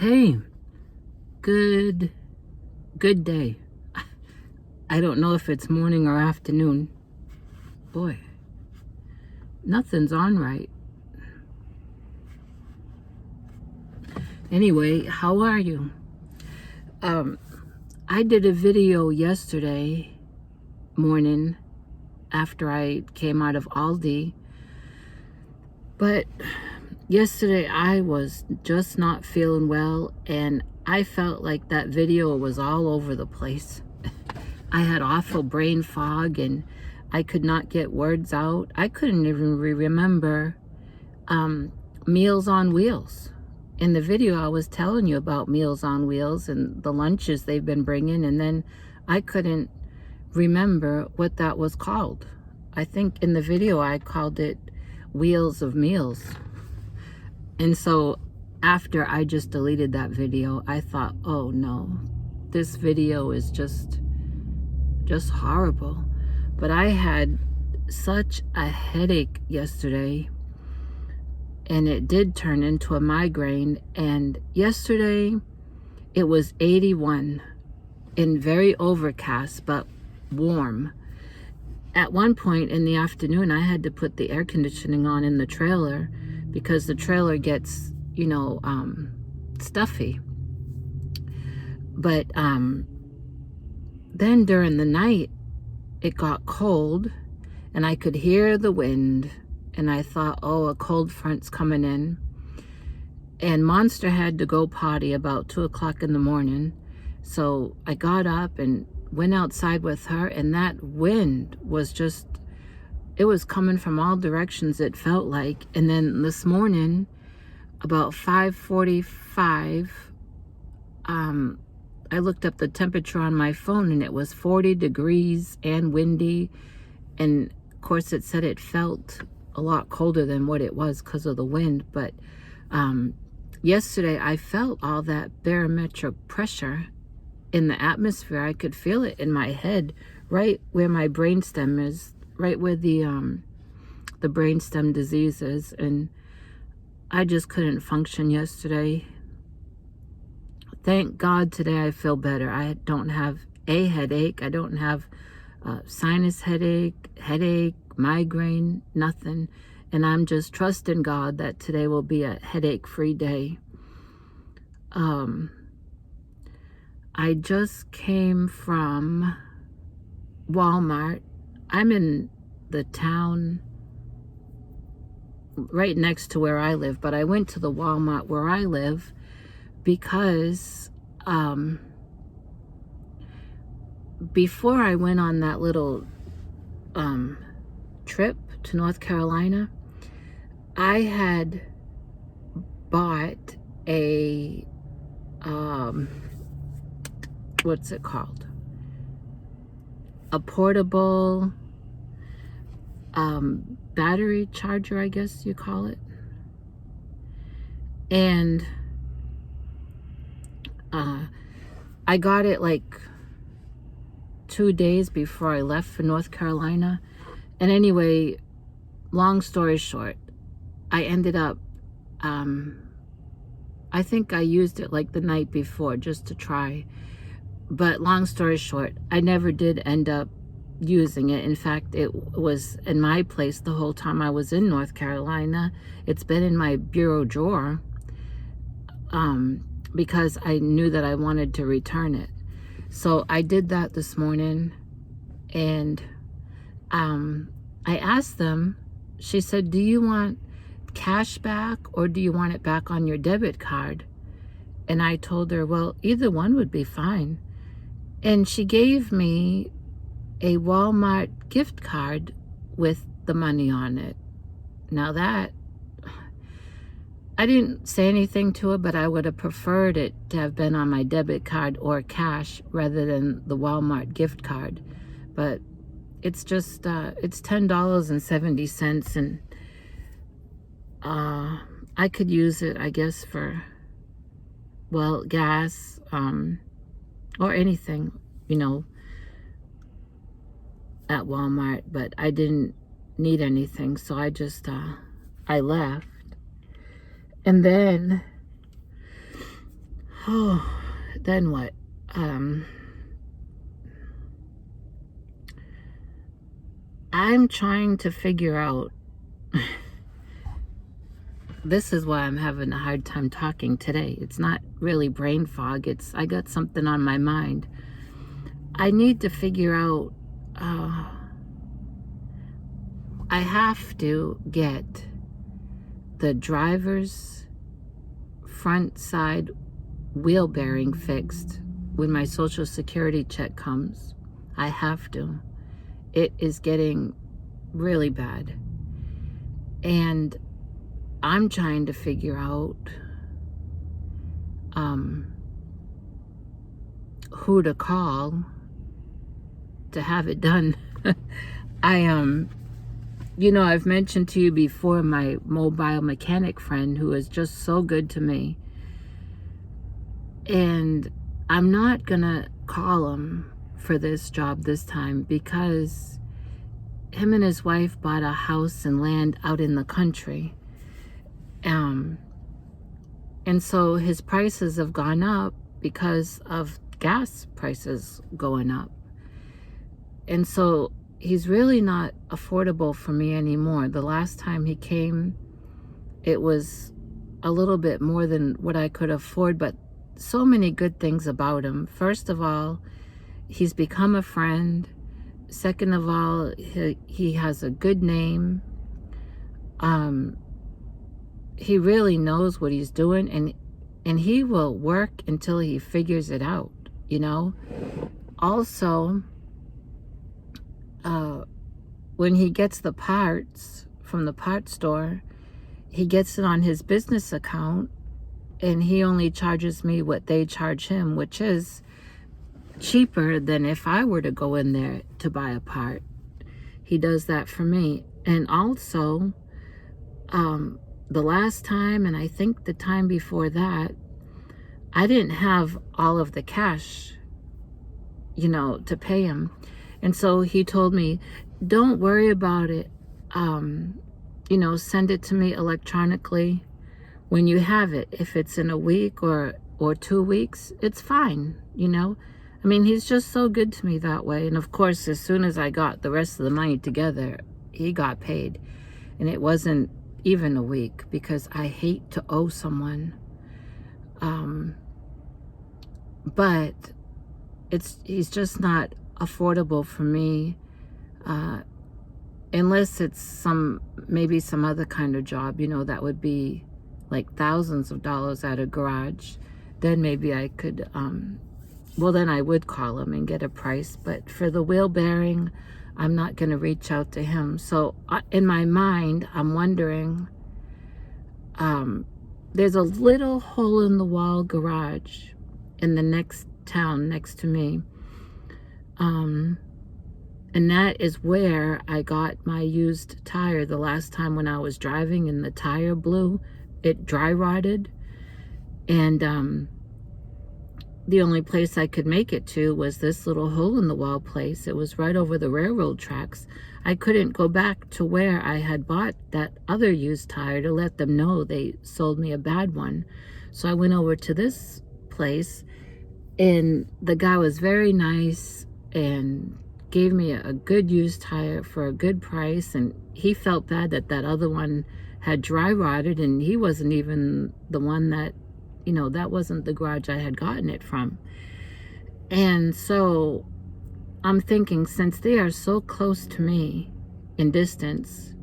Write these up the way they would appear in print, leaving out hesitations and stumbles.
Hey, good day. I don't know if it's morning or afternoon. Boy, nothing's on right. Anyway, how are you? I did a video yesterday morning after I came out of Aldi, but yesterday I was just not feeling well, and I felt like that video was all over the place. I had awful brain fog and I could not get words out. I couldn't even remember Meals on Wheels. In the video, I was telling you about Meals on Wheels and the lunches they've been bringing, and then I couldn't remember what that was called. I think in the video I called it Wheels of Meals. And so after I just deleted that video, I thought, oh no, this video is just horrible. But I had such a headache yesterday, and it did turn into a migraine. And yesterday it was 81 and very overcast but warm. At one point in the afternoon, I had to put the air conditioning on in the trailer because the trailer gets, stuffy. But then during the night, it got cold and I could hear the wind, and I thought, oh, a cold front's coming in. And Monster had to go potty about 2 o'clock in the morning. So I got up and went outside with her, and that wind was just, it was coming from all directions, it felt like. And then this morning, about 5:45, I looked up the temperature on my phone, and it was 40 degrees and windy. And of course it said it felt a lot colder than what it was because of the wind. But yesterday I felt all that barometric pressure in the atmosphere. I could feel it in my head, right where my brainstem is, right where the brainstem disease is. And I just couldn't function yesterday. Thank God today I feel better. I don't have a headache. I don't have sinus headache, migraine, nothing. And I'm just trusting God that today will be a headache-free day. I just came from Walmart. I'm in the town right next to where I live, but I went to the Walmart where I live because before I went on that little trip to North Carolina, I had bought a what's it called? A portable battery charger, I guess you call it. And I got it like 2 days before I left for North Carolina. And anyway, long story short, I ended up, I think I used it like the night before just to try. But long story short, I never did end up using it. In fact, it was in my place the whole time I was in North Carolina. It's been in my bureau drawer because I knew that I wanted to return it. So I did that this morning, and I asked them, she said, do you want cash back or do you want it back on your debit card? And I told her, well, either one would be fine. And she gave me a Walmart gift card with the money on it. Now that, I didn't say anything to her, but I would have preferred it to have been on my debit card or cash rather than the Walmart gift card. But it's just, it's $10.70, and I could use it, I guess, for, well, gas, or anything, at Walmart. But I didn't need anything, so I just, I left. And then Oh, then what? I'm trying to figure out, this is why I'm having a hard time talking today. It's not really brain fog. I got something on my mind. I need to figure out, I have to get the driver's front side wheel bearing fixed when my Social Security check comes. I have to. It is getting really bad. And I'm trying to figure out who to call to have it done. I've mentioned to you before my mobile mechanic friend who is just so good to me. And I'm not gonna call him for this job this time because him and his wife bought a house and land out in the country. And so his prices have gone up because of gas prices going up. And so he's really not affordable for me anymore. The last time he came, it was a little bit more than what I could afford, but so many good things about him. First of all, he's become a friend. Second of all, he has a good name. He really knows what he's doing, and he will work until he figures it out, Also, when he gets the parts from the parts store, he gets it on his business account, and he only charges me what they charge him, which is cheaper than if I were to go in there to buy a part. He does that for me. And also, the last time, and I think the time before that, I didn't have all of the cash, to pay him. And so he told me, don't worry about it. Send it to me electronically when you have it. If it's in a week or 2 weeks, it's fine, he's just so good to me that way. And of course, as soon as I got the rest of the money together, he got paid. And it wasn't even a week because I hate to owe someone. But he's just not affordable for me, unless it's maybe some other kind of job, that would be like thousands of dollars at a garage. Then maybe I could, then I would call him and get a price. But for the wheel bearing, I'm not going to reach out to him. So in my mind, I'm wondering, there's a little hole-in-the-wall garage in the next town next to me. And that is where I got my used tire the last time when I was driving and the tire blew. It dry rotted. And the only place I could make it to was this little hole-in-the-wall place. It was right over the railroad tracks. I couldn't go back to where I had bought that other used tire to let them know they sold me a bad one. So I went over to this place, and the guy was very nice and gave me a good used tire for a good price. And he felt bad that that other one had dry rotted, and he wasn't even the one that, that wasn't the garage I had gotten it from. And so I'm thinking, since they are so close to me in distance,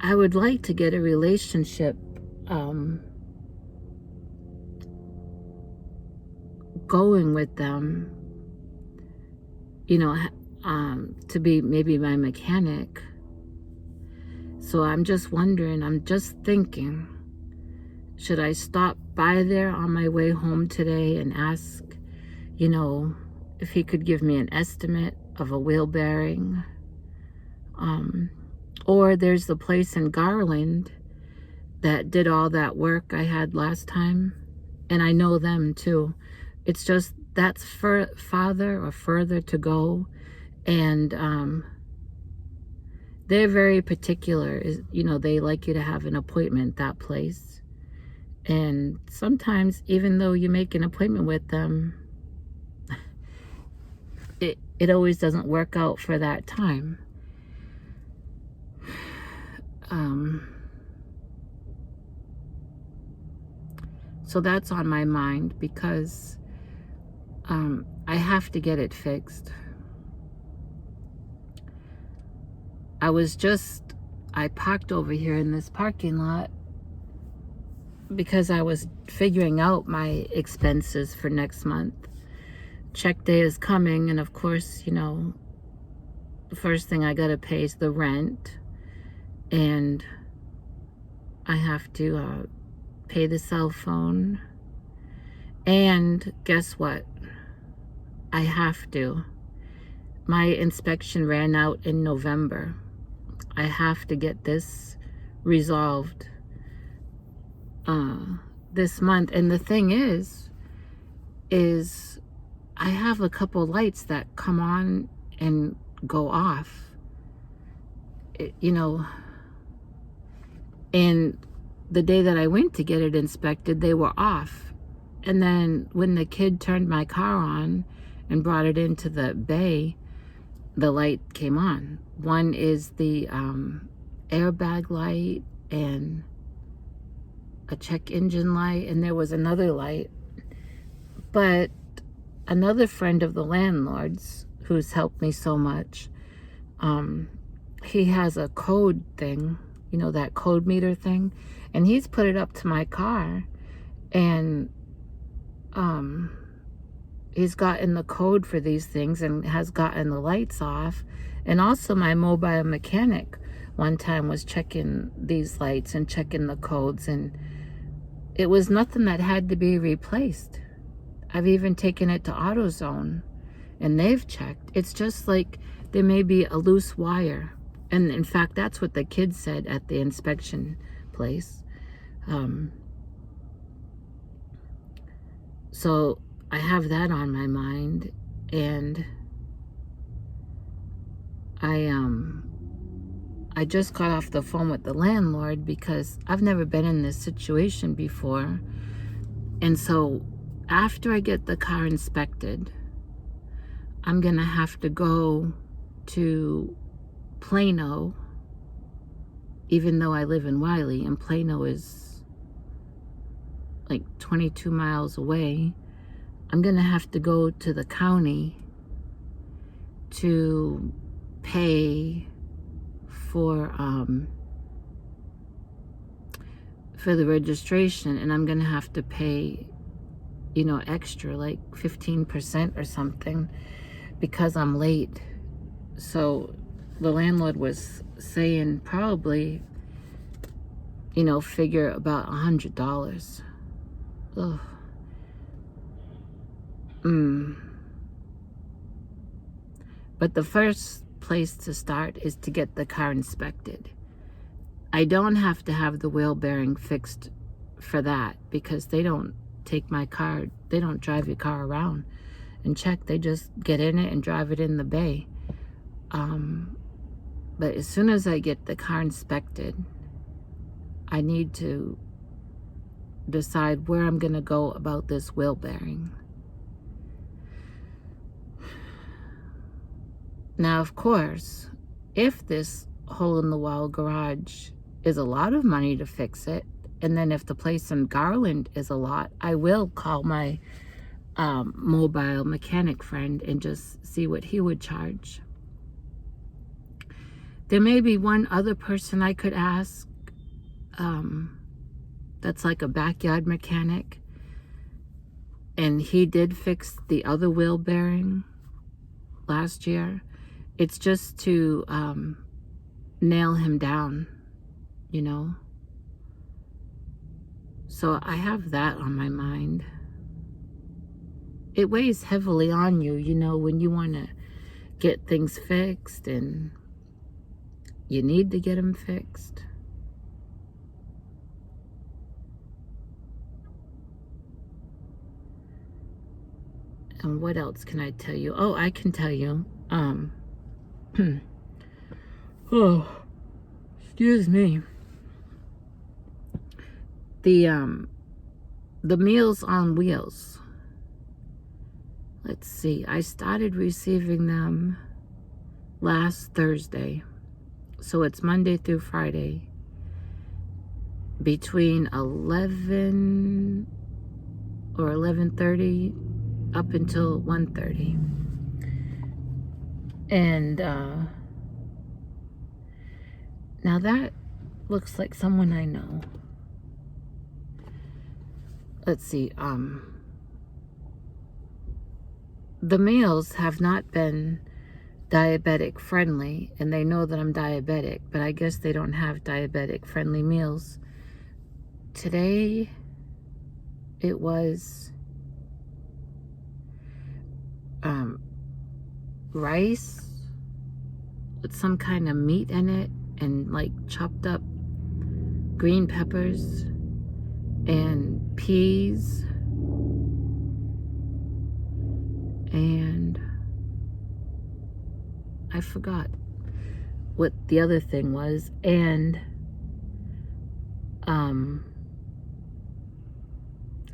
I would like to get a relationship going with them, to be maybe my mechanic. So I'm just wondering, I'm just thinking, should I stop by there on my way home today and ask, if he could give me an estimate of a wheel bearing? Or there's the place in Garland that did all that work I had last time, and I know them too. It's just that's farther to go, and they're very particular. They like you to have an appointment, that place. And sometimes, even though you make an appointment with them, it always doesn't work out for that time. So that's on my mind because I have to get it fixed. I parked over here in this parking lot because I was figuring out my expenses for next month. Check day is coming, and of course, you know, the first thing I gotta pay is the rent, and I have to pay the cell phone, and guess what? I have to. My inspection ran out in November. I have to get this resolved this month. And the thing is I have a couple lights that come on and go off, you know, and the day that I went to get it inspected, they were off. And then when the kid turned my car on and brought it into the bay, the light came on. One is the airbag light and a check engine light, and there was another light. But another friend of the landlord's, who's helped me so much, he has a code thing, you know, that code meter thing, and he's put it up to my car, and he's gotten the code for these things and has gotten the lights off. And also my mobile mechanic one time was checking these lights and checking the codes, and it was nothing that had to be replaced. I've even taken it to AutoZone and they've checked. It's just like there may be a loose wire. And in fact, that's what the kid said at the inspection place. So I have that on my mind, and I just got off the phone with the landlord because I've never been in this situation before. And so after I get the car inspected, I'm gonna have to go to Plano, even though I live in Wiley, and Plano is like 22 miles away. I'm gonna have to go to the county to pay for the registration, and I'm gonna have to pay, you know, extra, like 15% or something, because I'm late. So the landlord was saying probably, you know, figure about $100. Ugh. But the first place to start is to get the car inspected. I don't have to have the wheel bearing fixed for that, because they don't take my car, they don't drive your car around and check. They just get in it and drive it in the bay. But as soon as I get the car inspected, I need to decide where I'm gonna go about this wheel bearing. Now, of course, if this hole-in-the-wall garage is a lot of money to fix it, and then if the place in Garland is a lot, I will call my mobile mechanic friend and just see what he would charge. There may be one other person I could ask that's like a backyard mechanic, and he did fix the other wheel bearing last year. It's just to nail him down, you know. So I have that on my mind. It weighs heavily on you, you know, when you want to get things fixed and you need to get them fixed. And what else can I tell you? Oh, I can tell you. Oh, excuse me. The the Meals on Wheels. Let's see, I started receiving them last Thursday. So it's Monday through Friday between 11 or 11:30 up until 1:30. And now that looks like someone I know. Let's see, the meals have not been diabetic friendly, and they know that I'm diabetic, but I guess they don't have diabetic friendly meals. Today it was rice with some kind of meat in it, and like chopped up green peppers and peas, and I forgot what the other thing was, and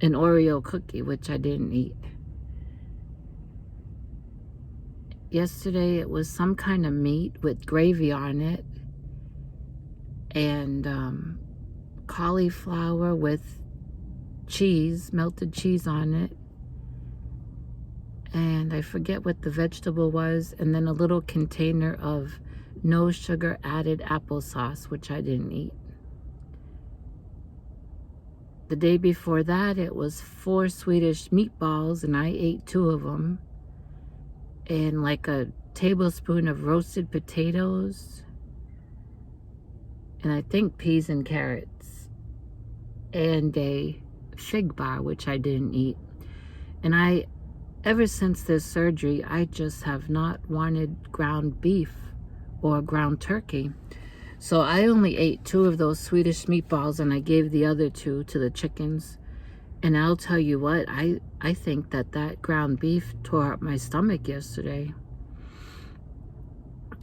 an Oreo cookie, which I didn't eat. Yesterday it was some kind of meat with gravy on it, and cauliflower with cheese, melted cheese on it, and I forget what the vegetable was, and then a little container of no sugar added applesauce, which I didn't eat. The day before that, it was 4 Swedish meatballs, and I ate 2 of them, and like a tablespoon of roasted potatoes, and I think peas and carrots, and a fig bar, which I didn't eat. And ever since this surgery, I just have not wanted ground beef or ground turkey. So I only ate 2 of those Swedish meatballs, and I gave the other 2 to the chickens. And I'll tell you what, I think that ground beef tore up my stomach yesterday,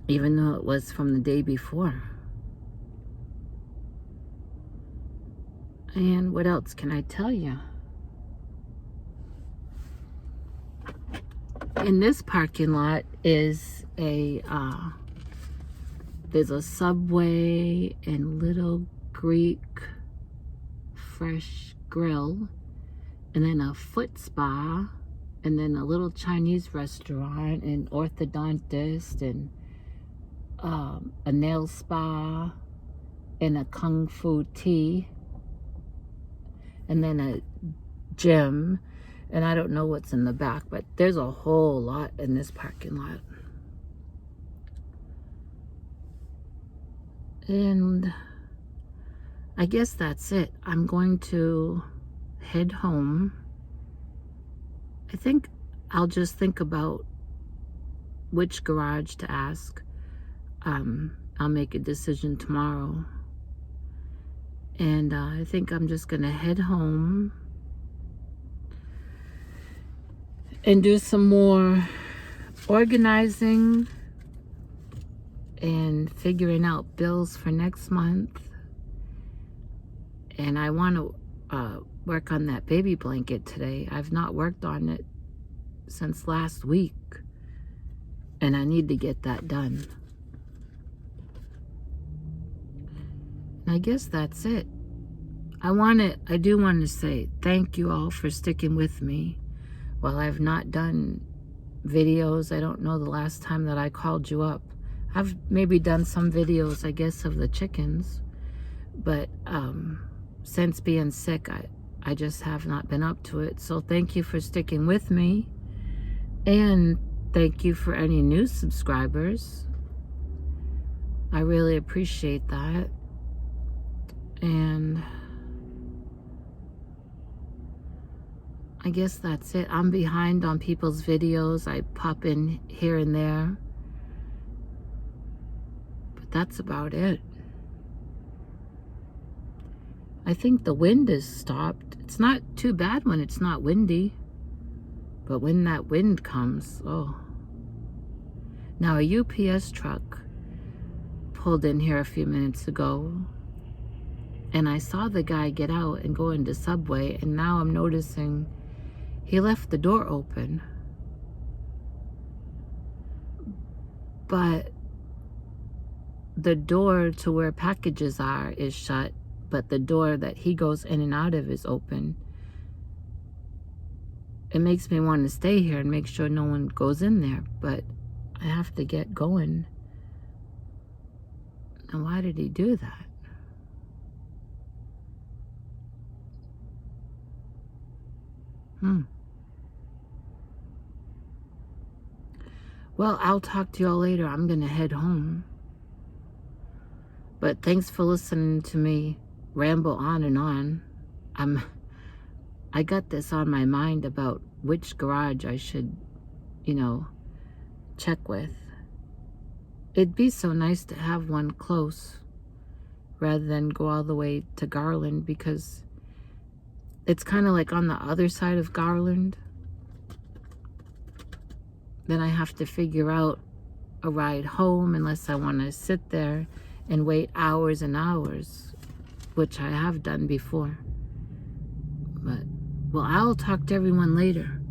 even though it was from the day before. And what else can I tell you? In this parking lot is there's a Subway and Little Greek Fresh Grill, and then a foot spa, and then a little Chinese restaurant, and orthodontist, and a nail spa, and a kung fu tea, and then a gym, and I don't know what's in the back, but there's a whole lot in this parking lot. And I guess that's it. I'm going to head home. I think I'll just think about which garage to ask. I'll make a decision tomorrow. And I think I'm just gonna head home and do some more organizing and figuring out bills for next month. And I want to work on that baby blanket today. I've not worked on it since last week, and I need to get that done. And I guess that's it. I do want to say thank you all for sticking with me while I've not done videos. I don't know the last time that I called you up. I've maybe done some videos, I guess, of the chickens, but since being sick, I just have not been up to it. So thank you for sticking with me, and thank you for any new subscribers. I really appreciate that. And I guess that's it. I'm behind on people's videos. I pop in here and there, but that's about it. I think the wind has stopped. It's not too bad when it's not windy, but when that wind comes, oh. Now a UPS truck pulled in here a few minutes ago, And I saw the guy get out and go into Subway, and now I'm noticing he left the door open. But the door to where packages are is shut, but the door that he goes in and out of is open. It makes me want to stay here and make sure no one goes in there, but I have to get going. And why did he do that? Well, I'll talk to y'all later. I'm gonna head home. But thanks for listening to me ramble on and on. I got this on my mind about which garage I should, check with. It'd be so nice to have one close rather than go all the way to Garland, because it's kind of like on the other side of Garland. Then I have to figure out a ride home unless I want to sit there and wait hours and hours, which I have done before. But, well, I'll talk to everyone later.